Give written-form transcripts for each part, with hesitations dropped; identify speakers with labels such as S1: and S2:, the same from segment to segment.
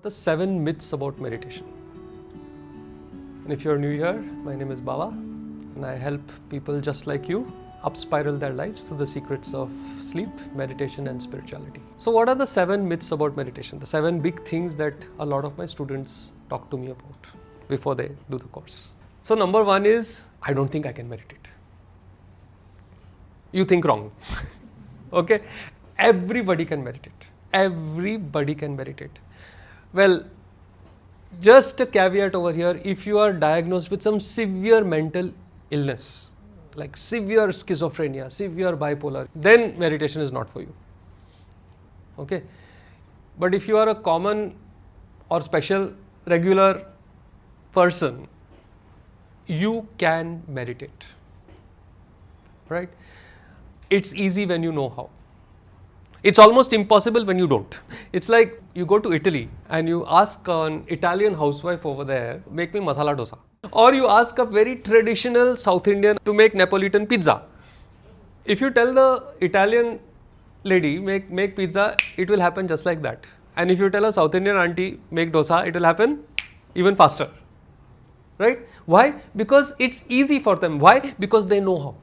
S1: The 7 myths about meditation. And if you're new here, my name is Bawa and I help people just like you up spiral their lives through the secrets of sleep, meditation and spirituality. So what are the 7 myths about meditation? The 7 big things that a lot of my students talk to me about before they do the course. So number 1 is, I don't think I can meditate. You think wrong. Okay? Everybody can meditate. Everybody can meditate. Well, just a caveat over here, if you are diagnosed with some severe mental illness, like severe schizophrenia, severe bipolar, then meditation is not for you. Okay? But if you are a common or special, regular person, you can meditate. Right? It's easy when you know how. It's almost impossible when you don't. It's like you go to Italy and you ask an Italian housewife over there, make me masala dosa. Or you ask a very traditional South Indian to make Neapolitan pizza. If you tell the Italian lady, make pizza, it will happen just like that. And if you tell a South Indian auntie, make dosa, it will happen even faster. Right? Why? Because it's easy for them. Why? Because they know how.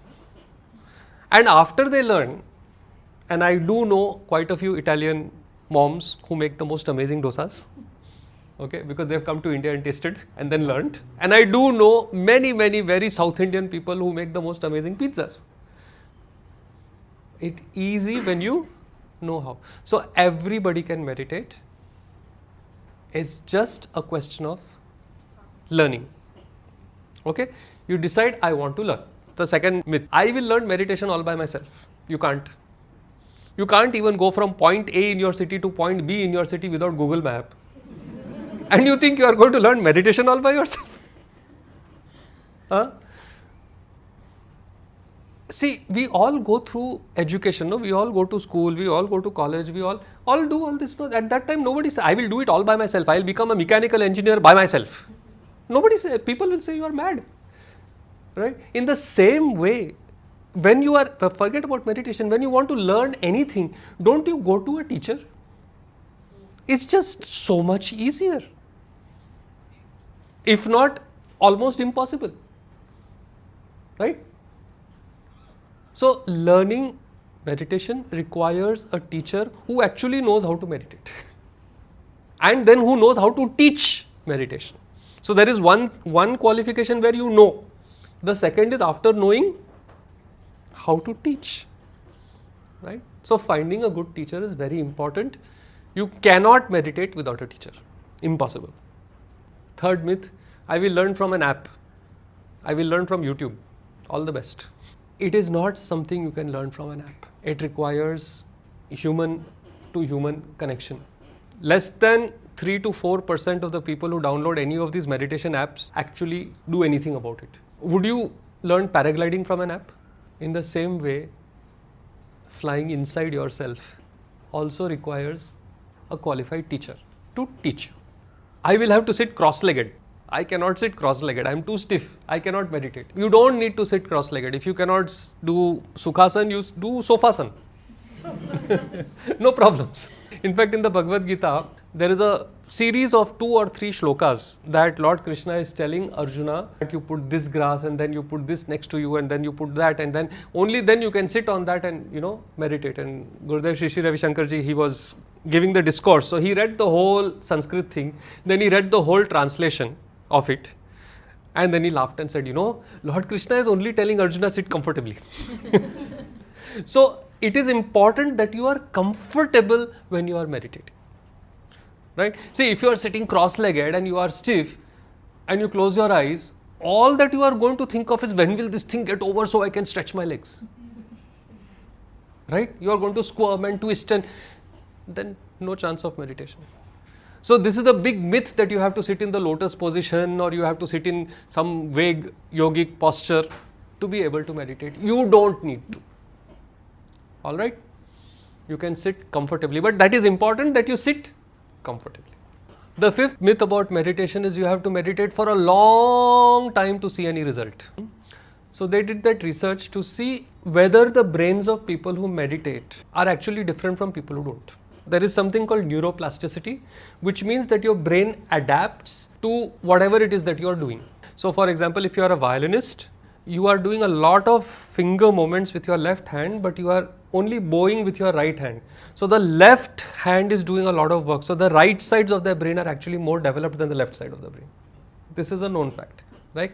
S1: And after they learn, and I do know quite a few Italian moms who make the most amazing dosas, okay, because they've come to India and tasted and then learned. And I do know many very South Indian people who make the most amazing pizzas. It's easy when you know how. So everybody can meditate. It's just a question of learning. Okay, you decide, I want to learn. The second myth, I will learn meditation all by myself. You can't. You can't even go from point A in your city to point B in your city without Google Map. And you think you are going to learn meditation all by yourself? Huh? See, we all go through education, no? We all go to school, we all go to college, we all do all this. No? At that time, nobody says, I will do it all by myself. I will become a mechanical engineer by myself. Nobody says, people will say you are mad. Right? In the same way, when you are, forget about meditation, when you want to learn anything, don't you go to a teacher? It's just so much easier. If not, almost impossible. Right? So, learning meditation requires a teacher who actually knows how to meditate. And then who knows how to teach meditation. So, there is one qualification where you know. The second is after knowing how to teach, right? So finding a good teacher is very important. You cannot meditate without a teacher. Impossible. Third myth, I will learn from an app. I will learn from YouTube. All the best. It is not something you can learn from an app. It requires human to human connection. Less than 3 to 4% of the people who download any of these meditation apps actually do anything about it. Would you learn paragliding from an app? In the same way, flying inside yourself also requires a qualified teacher to teach you. I will have to sit cross-legged. I cannot sit cross-legged. I am too stiff. I cannot meditate. You don't need to sit cross-legged. If you cannot do Sukhasan, you do Sofasan. No problems. In fact, in the Bhagavad Gita, there is a series of 2 or 3 shlokas that Lord Krishna is telling Arjuna that you put this grass and then you put this next to you and then you put that and then only then you can sit on that and meditate. And Gurudev Shri Ravi Shankar ji, he was giving the discourse. So he read the whole Sanskrit thing, then he read the whole translation of it and then he laughed and said, Lord Krishna is only telling Arjuna sit comfortably. So it is important that you are comfortable when you are meditating. Right? See, if you are sitting cross-legged and you are stiff and you close your eyes, all that you are going to think of is when will this thing get over so I can stretch my legs. Right? You are going to squirm and twist and then no chance of meditation. So this is the big myth that you have to sit in the lotus position or you have to sit in some vague yogic posture to be able to meditate. You don't need to. Alright? You can sit comfortably, but that is important that you sit comfortably. The 5th myth about meditation is you have to meditate for a long time to see any result. So they did that research to see whether the brains of people who meditate are actually different from people who don't. There is something called neuroplasticity, which means that your brain adapts to whatever it is that you are doing. So for example, if you are a violinist, you are doing a lot of finger movements with your left hand, but you are only bowing with your right hand. So the left hand is doing a lot of work. So the right sides of the brain are actually more developed than the left side of the brain. This is a known fact, right?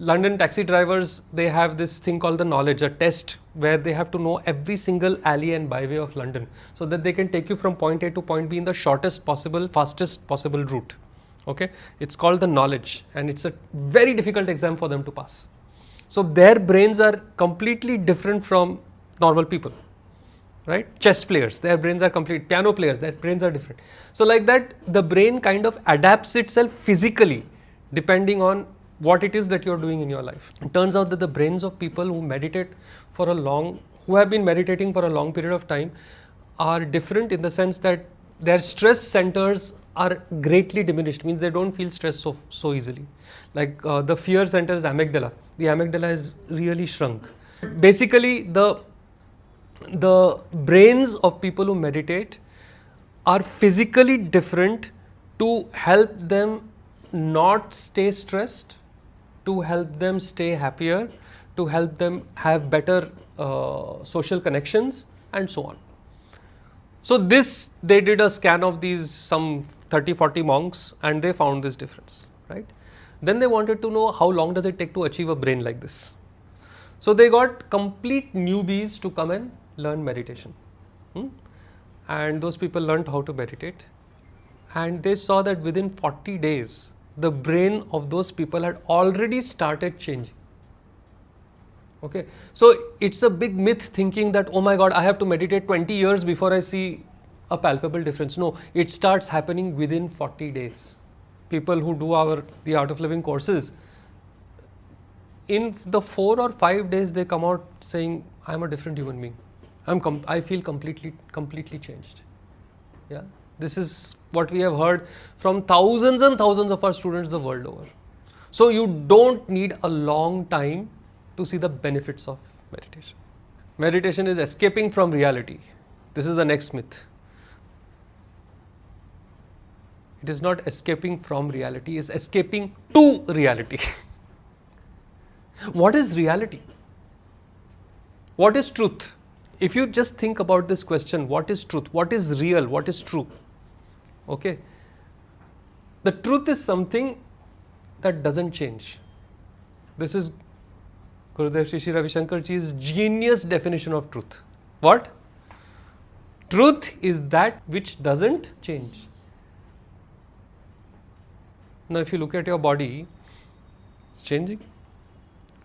S1: London taxi drivers, they have this thing called the knowledge, a test where they have to know every single alley and byway of London so that they can take you from point A to point B in the shortest possible, fastest possible route. Okay, it's called the knowledge, and it's a very difficult exam for them to pass. So their brains are completely different from normal people, right? Chess players, their brains are complete. Piano players, their brains are different. So like that, the brain kind of adapts itself physically depending on what it is that you're doing in your life. It turns out that the brains of people who meditate for who have been meditating for a long period of time are different in the sense that their stress centers are greatly diminished, means they don't feel stress so easily. Like the fear center is amygdala. The amygdala is really shrunk. Basically, the brains of people who meditate are physically different to help them not stay stressed, to help them stay happier, to help them have better social connections, and so on. So they did a scan of these some 30-40 monks, and they found this difference, right? Then they wanted to know how long does it take to achieve a brain like this. So they got complete newbies to come and learn meditation. And those people learned how to meditate, and they saw that within 40 days, the brain of those people had already started changing. Okay, so it's a big myth thinking that, oh my God, I have to meditate 20 years before I see a palpable difference. No, it starts happening within 40 days. People who do the Art of Living courses, in the 4 or 5 days, they come out saying, I'm a different human being. I feel completely changed. Yeah, this is what we have heard from thousands and thousands of our students the world over. So you don't need a long time to see the benefits of meditation. Meditation is escaping from reality. This is the next myth. It is not escaping from reality, it is escaping to reality. What is reality? What is truth? If you just think about this question, what is truth? What is real? What is true? Okay. The truth is something that doesn't change. This is Gurudev Shri Ravi Shankar Ji's genius definition of truth. What? Truth is that which doesn't change. Now, if you look at your body, it's changing.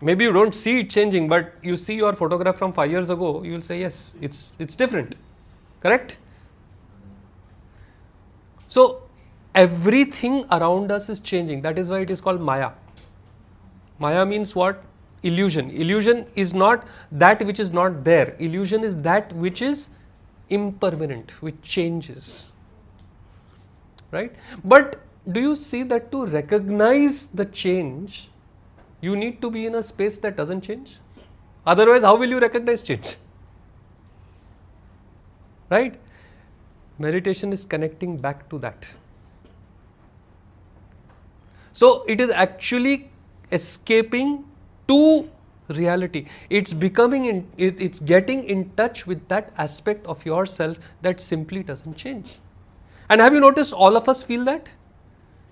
S1: Maybe you don't see it changing, but you see your photograph from 5 years ago, you will say, yes, it's different. Correct? So, everything around us is changing. That is why it is called Maya. Maya means what? Illusion. Illusion is not that which is not there. Illusion is that which is impermanent, which changes. Right? But do you see that to recognize the change, you need to be in a space that doesn't change? Otherwise, how will you recognize change? Right? Meditation is connecting back to that. So it is actually escaping to reality. It's getting in touch with that aspect of yourself that simply doesn't change. And have you noticed all of us feel that?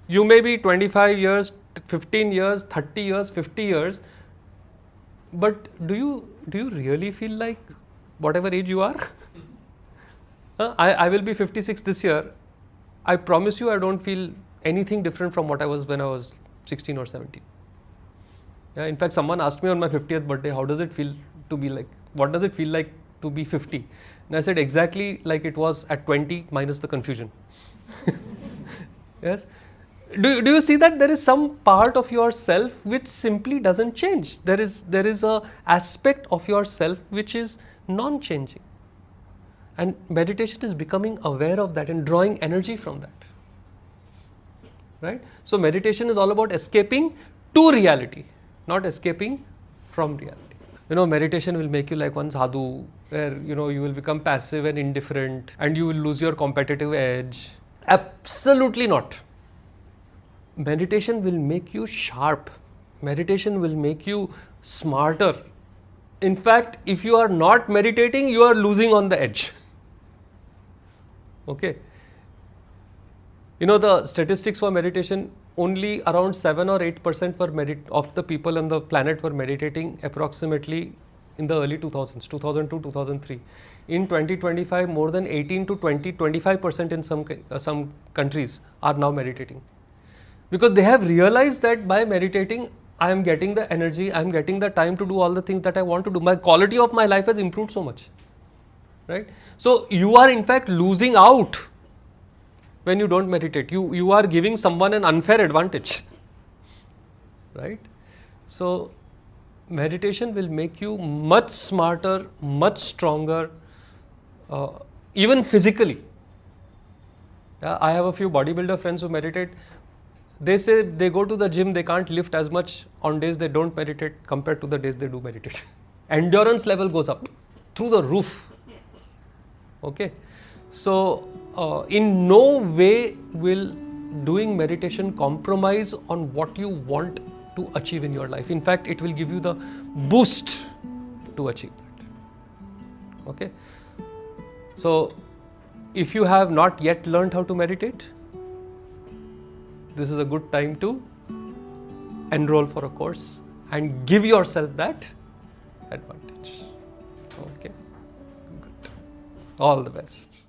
S1: You may be 25 years, 15 years, 30 years, 50 years, but do you really feel like whatever age you are? I will be 56 this year. I promise you I don't feel anything different from what I was when I was 16 or 17. Yeah, in fact, someone asked me on my 50th birthday, how does it feel to be like, what does it feel like to be 50? And I said exactly like it was at 20 minus the confusion. Yes. Do you see that there is some part of yourself which simply doesn't change? There is a aspect of yourself which is non-changing. And meditation is becoming aware of that and drawing energy from that. Right? So meditation is all about escaping to reality, not escaping from reality. meditation will make you like one sadhu, where, you will become passive and indifferent and you will lose your competitive edge. Absolutely not. Meditation will make you sharp. Meditation will make you smarter. In fact, if you are not meditating, you are losing on the edge. Okay. The statistics for meditation, only around 7 or 8% of the people on the planet were meditating approximately in the early 2000s, 2002, 2003. In 2025, more than 18 to 25% in some countries are now meditating. Because they have realized that by meditating, I am getting the energy, I am getting the time to do all the things that I want to do. My quality of my life has improved so much. Right? So you are in fact losing out when you don't meditate. You are giving someone an unfair advantage. Right? So meditation will make you much smarter, much stronger, even physically. I have a few bodybuilder friends who meditate. They say they go to the gym, they can't lift as much on days they don't meditate compared to the days they do meditate. Endurance level goes up through the roof. Okay. So in no way will doing meditation compromise on what you want to achieve in your life. In fact, it will give you the boost to achieve that. Okay. So if you have not yet learned how to meditate, this is a good time to enroll for a course and give yourself that advantage. Okay. Good. All the best.